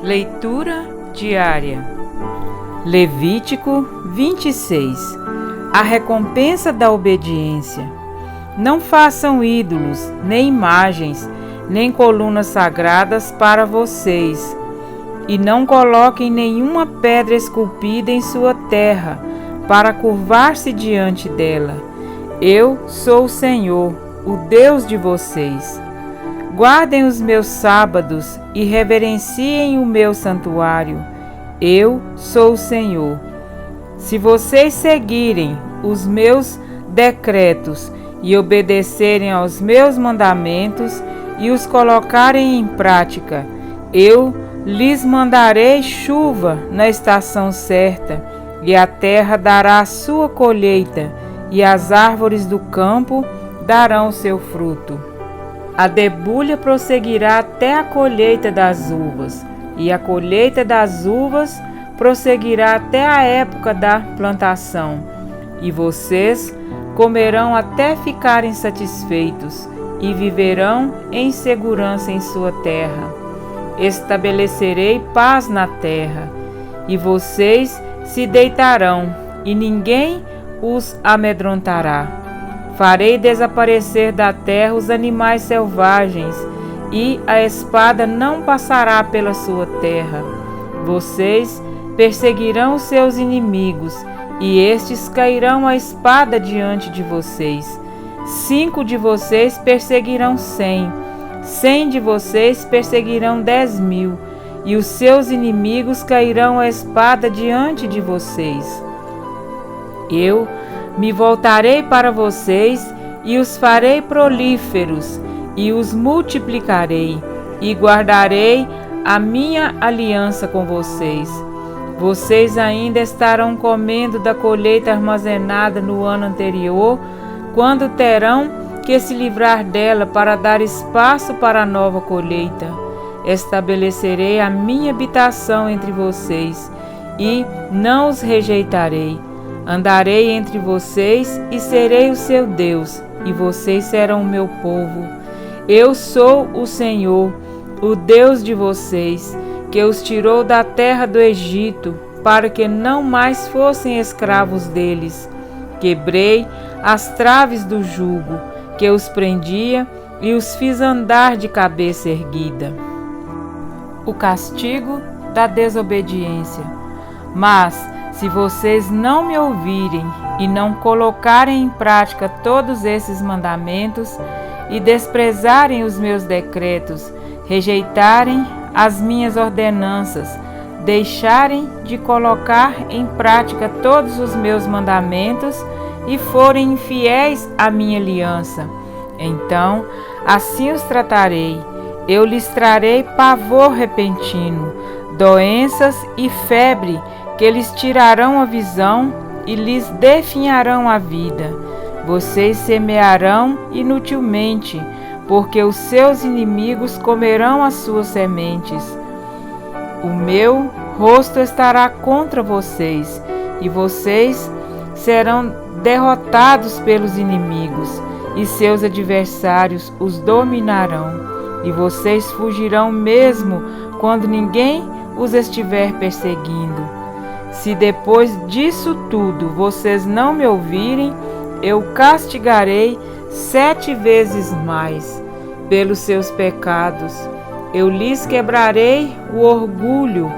Leitura diária. Levítico 26. A recompensa da obediência. Não façam ídolos, nem imagens, nem colunas sagradas para vocês, e não coloquem nenhuma pedra esculpida em sua terra, para curvar-se diante dela. Eu sou o Senhor, o Deus de vocês. Guardem os meus sábados e reverenciem o meu santuário. Eu sou o Senhor. Se vocês seguirem os meus decretos e obedecerem aos meus mandamentos e os colocarem em prática, eu lhes mandarei chuva na estação certa, e a terra dará a sua colheita, e as árvores do campo darão seu fruto. A debulha prosseguirá até a colheita das uvas, e a colheita das uvas prosseguirá até a época da plantação. E vocês comerão até ficarem satisfeitos, e viverão em segurança em sua terra. Estabelecerei paz na terra, e vocês se deitarão, e ninguém os amedrontará. Farei desaparecer da terra os animais selvagens, e a espada não passará pela sua terra. Vocês perseguirão seus inimigos, e estes cairão à espada diante de vocês. 5 de vocês perseguirão 100, 100 de vocês perseguirão 10.000, e os seus inimigos cairão à espada diante de vocês. Eu me voltarei para vocês e os farei prolíferos, e os multiplicarei, e guardarei a minha aliança com vocês. Vocês ainda estarão comendo da colheita armazenada no ano anterior, quando terão que se livrar dela para dar espaço para a nova colheita. Estabelecerei a minha habitação entre vocês, e não os rejeitarei. Andarei entre vocês e serei o seu Deus, e vocês serão o meu povo. Eu sou o Senhor, o Deus de vocês, que os tirou da terra do Egito, para que não mais fossem escravos deles. Quebrei as traves do jugo, que os prendia, e os fiz andar de cabeça erguida. O castigo da desobediência. Mas, se vocês não me ouvirem e não colocarem em prática todos esses mandamentos e desprezarem os meus decretos, rejeitarem as minhas ordenanças, deixarem de colocar em prática todos os meus mandamentos e forem infiéis à minha aliança, então assim os tratarei. Eu lhes trarei pavor repentino, doenças e febre, que lhes tirarão a visão e lhes definharão a vida. Vocês semearão inutilmente, porque os seus inimigos comerão as suas sementes. O meu rosto estará contra vocês, e vocês serão derrotados pelos inimigos, e seus adversários os dominarão, e vocês fugirão mesmo quando ninguém os estiver perseguindo. Se depois disso tudo vocês não me ouvirem, eu castigarei 7 vezes mais pelos seus pecados. Eu lhes quebrarei o orgulho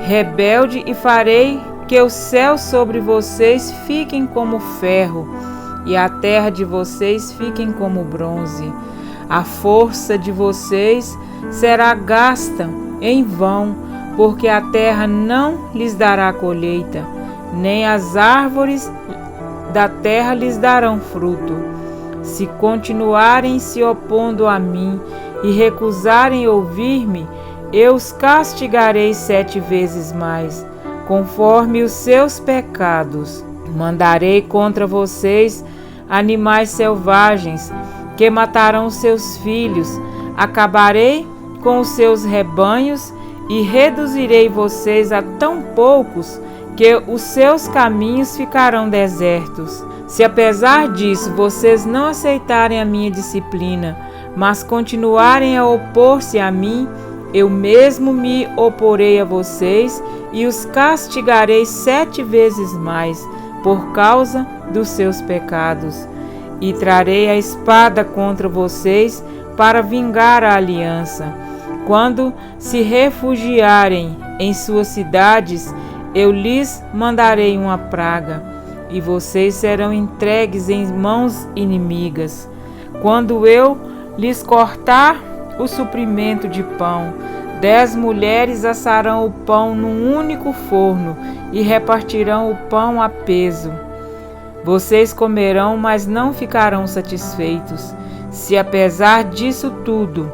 rebelde e farei que os céus sobre vocês fiquem como ferro e a terra de vocês fiquem como bronze. A força de vocês será gasta em vão, porque a terra não lhes dará colheita, nem as árvores da terra lhes darão fruto. Se continuarem se opondo a mim e recusarem ouvir-me, eu os castigarei 7 vezes mais, conforme os seus pecados. Mandarei contra vocês animais selvagens, que matarão seus filhos. Acabarei com os seus rebanhos e reduzirei vocês a tão poucos que os seus caminhos ficarão desertos. Se apesar disso vocês não aceitarem a minha disciplina, mas continuarem a opor-se a mim, eu mesmo me oporei a vocês e os castigarei 7 vezes mais por causa dos seus pecados. E trarei a espada contra vocês para vingar a aliança. Quando se refugiarem em suas cidades, eu lhes mandarei uma praga, e vocês serão entregues em mãos inimigas. Quando eu lhes cortar o suprimento de pão, 10 mulheres assarão o pão num único forno e repartirão o pão a peso. Vocês comerão, mas não ficarão satisfeitos. Se apesar disso tudo,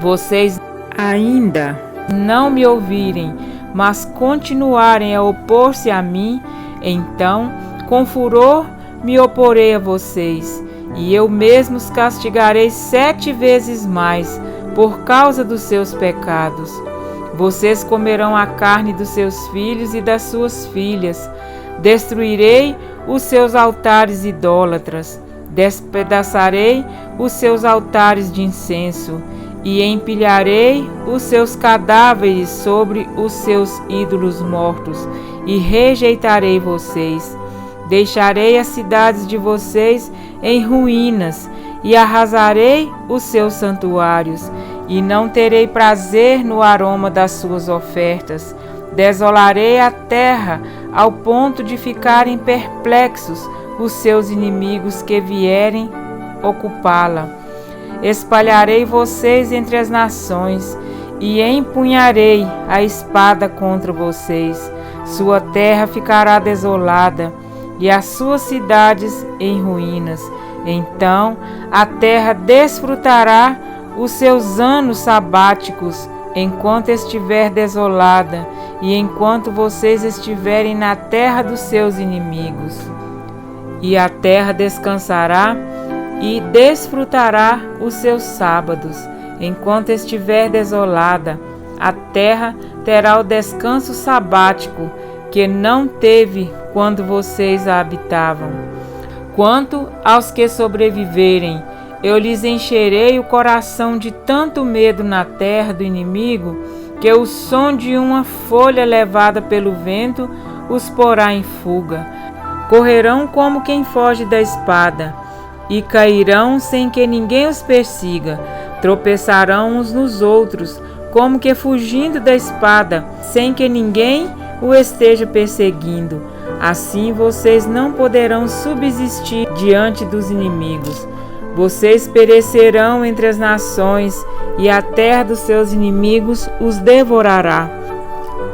vocês ainda não me ouvirem, mas continuarem a opor-se a mim, então, com furor, me oporei a vocês, e eu mesmo os castigarei 7 vezes mais, por causa dos seus pecados. Vocês comerão a carne dos seus filhos e das suas filhas. Destruirei os seus altares idólatras, despedaçarei os seus altares de incenso, e empilharei os seus cadáveres sobre os seus ídolos mortos, e rejeitarei vocês. Deixarei as cidades de vocês em ruínas, e arrasarei os seus santuários, e não terei prazer no aroma das suas ofertas. Desolarei a terra ao ponto de ficarem perplexos os seus inimigos que vierem ocupá-la. Espalharei vocês entre as nações e empunharei a espada contra vocês. Sua terra ficará desolada e as suas cidades em ruínas. Então a terra desfrutará os seus anos sabáticos enquanto estiver desolada e enquanto vocês estiverem na terra dos seus inimigos. E a terra descansará e desfrutará os seus sábados. Enquanto estiver desolada, a terra terá o descanso sabático que não teve quando vocês a habitavam. Quanto aos que sobreviverem, eu lhes encherei o coração de tanto medo na terra do inimigo, que o som de uma folha levada pelo vento os porá em fuga. Correrão como quem foge da espada, e cairão sem que ninguém os persiga. Tropeçarão uns nos outros, como que fugindo da espada, sem que ninguém o esteja perseguindo. Assim vocês não poderão subsistir diante dos inimigos. Vocês perecerão entre as nações, e a terra dos seus inimigos os devorará.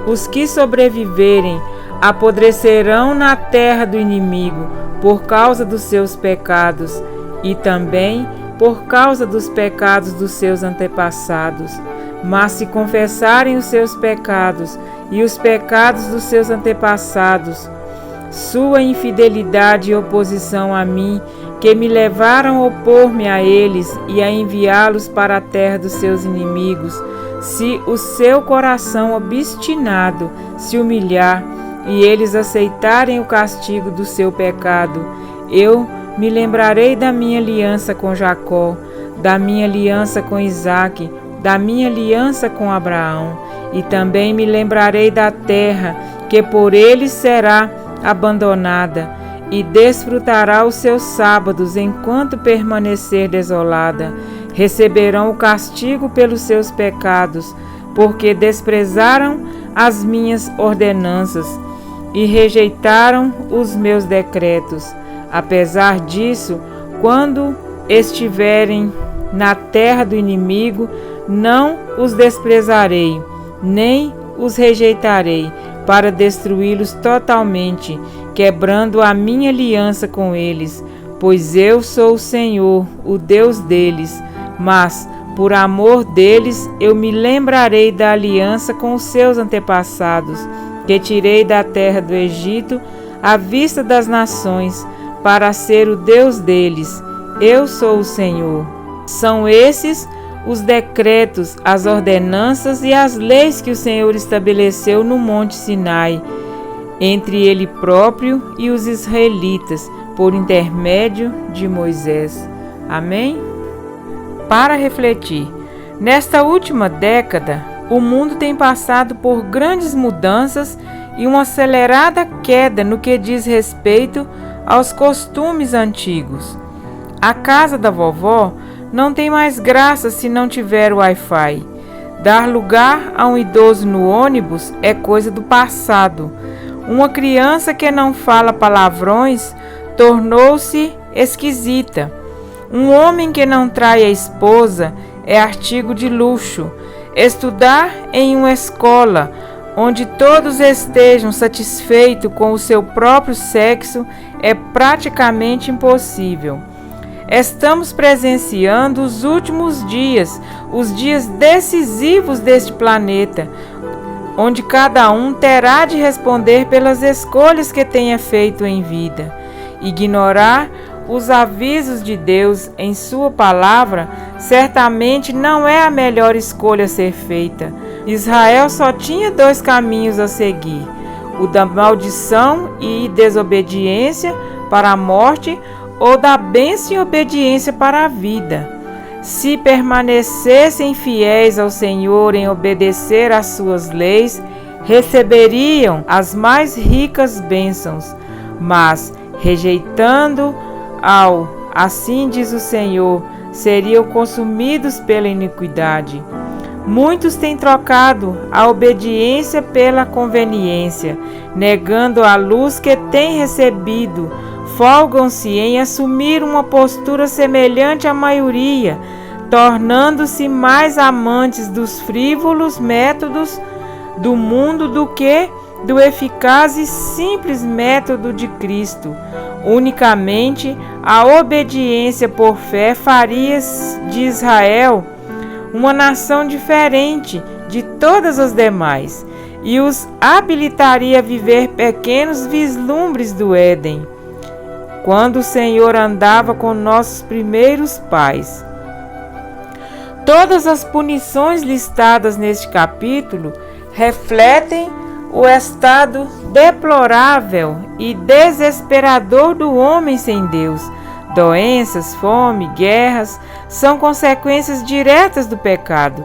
Os que sobreviverem apodrecerão na terra do inimigo, por causa dos seus pecados, e também por causa dos pecados dos seus antepassados. Mas se confessarem os seus pecados e os pecados dos seus antepassados, sua infidelidade e oposição a mim, que me levaram a opor-me a eles e a enviá-los para a terra dos seus inimigos, se o seu coração obstinado se humilhar e eles aceitarem o castigo do seu pecado, eu me lembrarei da minha aliança com Jacó, da minha aliança com Isaque, da minha aliança com Abraão, e também me lembrarei da terra que por eles será abandonada, e desfrutará os seus sábados enquanto permanecer desolada. Receberão o castigo pelos seus pecados, porque desprezaram as minhas ordenanças e rejeitaram os meus decretos. Apesar disso, quando estiverem na terra do inimigo, não os desprezarei, nem os rejeitarei, para destruí-los totalmente, quebrando a minha aliança com eles, pois eu sou o Senhor, o Deus deles. Mas, por amor deles, eu me lembrarei da aliança com os seus antepassados, que tirei da terra do Egito, à vista das nações, para ser o Deus deles. Eu sou o Senhor. São esses os decretos, as ordenanças e as leis que o Senhor estabeleceu no Monte Sinai, entre ele próprio e os israelitas, por intermédio de Moisés. Amém? Para refletir, Nesta última década, o mundo tem passado por grandes mudanças e uma acelerada queda no que diz respeito aos costumes antigos. A casa da vovó não tem mais graça se não tiver Wi-Fi. Dar lugar a um idoso no ônibus é coisa do passado. Uma criança que não fala palavrões tornou-se esquisita. Um homem que não trai a esposa é artigo de luxo. Estudar em uma escola onde todos estejam satisfeitos com o seu próprio sexo é praticamente impossível. Estamos presenciando os últimos dias, os dias decisivos deste planeta, onde cada um terá de responder pelas escolhas que tenha feito em vida. Ignorar os avisos de Deus em sua palavra certamente não é a melhor escolha a ser feita. Israel só tinha 2 caminhos a seguir: o da maldição e desobediência para a morte, ou da bênção e obediência para a vida. Se permanecessem fiéis ao Senhor em obedecer às suas leis, receberiam as mais ricas bênçãos, mas, rejeitando assim diz o Senhor, seriam consumidos pela iniquidade. Muitos têm trocado a obediência pela conveniência, negando a luz que têm recebido, folgam-se em assumir uma postura semelhante à maioria, tornando-se mais amantes dos frívolos métodos do mundo do que do eficaz e simples método de Cristo. Unicamente a obediência por fé faria de Israel uma nação diferente de todas as demais e os habilitaria a viver pequenos vislumbres do Éden, quando o Senhor andava com nossos primeiros pais. Todas as punições listadas neste capítulo refletem o estado deplorável e desesperador do homem sem Deus. Doenças, fome, guerras são consequências diretas do pecado.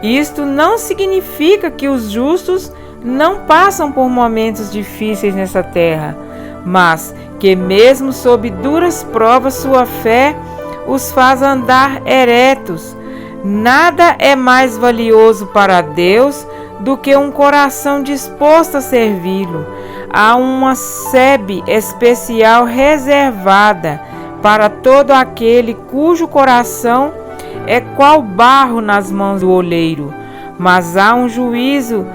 Isto não significa que os justos não passam por momentos difíceis nessa terra, mas que mesmo sob duras provas sua fé os faz andar eretos. Nada é mais valioso para Deus do que um coração disposto a servi-lo. Há uma sebe especial reservada para todo aquele cujo coração é qual barro nas mãos do oleiro, mas há um juízo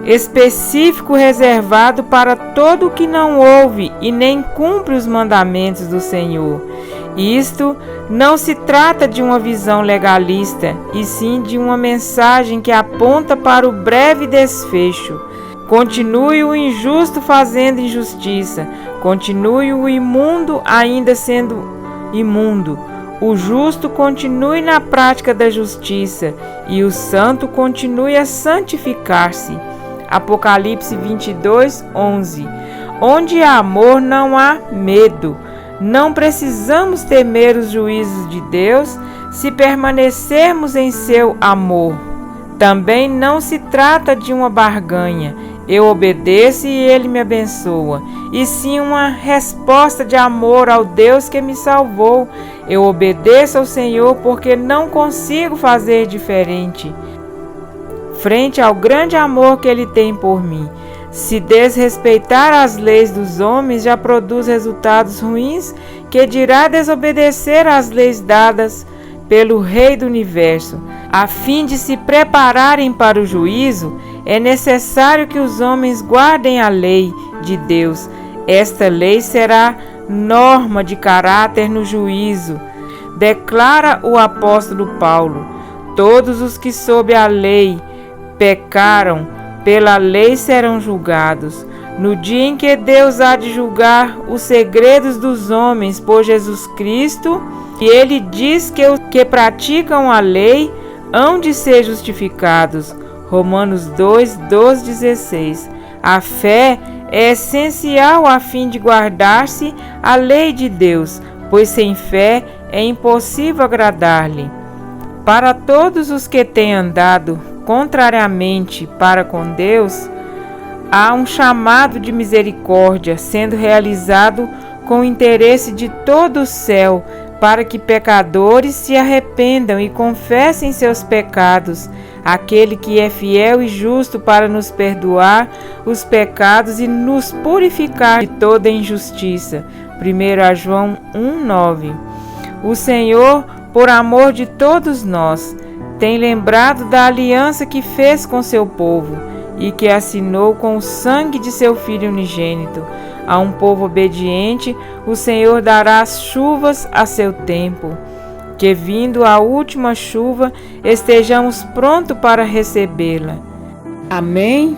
específico reservado para todo o que não ouve e nem cumpre os mandamentos do Senhor. Isto não se trata de uma visão legalista, e sim de uma mensagem que aponta para o breve desfecho. Continue o injusto fazendo injustiça, continue o imundo ainda sendo imundo, o justo continue na prática da justiça, e o santo continue a santificar-se. Apocalipse 22:11. Onde há amor não há medo. Não precisamos temer os juízos de Deus se permanecermos em seu amor. Também não se trata de uma barganha, eu obedeço e ele me abençoa, e sim uma resposta de amor ao Deus que me salvou. Eu obedeço ao Senhor porque não consigo fazer diferente frente ao grande amor que ele tem por mim. Se desrespeitar as leis dos homens já produz resultados ruins, que dirá desobedecer às leis dadas pelo Rei do Universo. A fim de se prepararem para o juízo, é necessário que os homens guardem a lei de Deus. Esta lei será norma de caráter no juízo. Declara o apóstolo Paulo: todos os que sob a lei pecaram, pela lei serão julgados. No dia em que Deus há de julgar os segredos dos homens por Jesus Cristo, e ele diz que os que praticam a lei hão de ser justificados. Romanos 2:16. A fé é essencial a fim de guardar-se a lei de Deus, pois sem fé é impossível agradar-lhe. Para todos os que têm andado contrariamente para com Deus, há um chamado de misericórdia sendo realizado com o interesse de todo o céu, para que pecadores se arrependam e confessem seus pecados, aquele que é fiel e justo para nos perdoar os pecados e nos purificar de toda injustiça. 1 João 1,9. O Senhor, por amor de todos nós, tem lembrado da aliança que fez com seu povo e que assinou com o sangue de seu Filho unigênito. A um povo obediente, o Senhor dará as chuvas a seu tempo. Que, vindo a última chuva, estejamos prontos para recebê-la. Amém?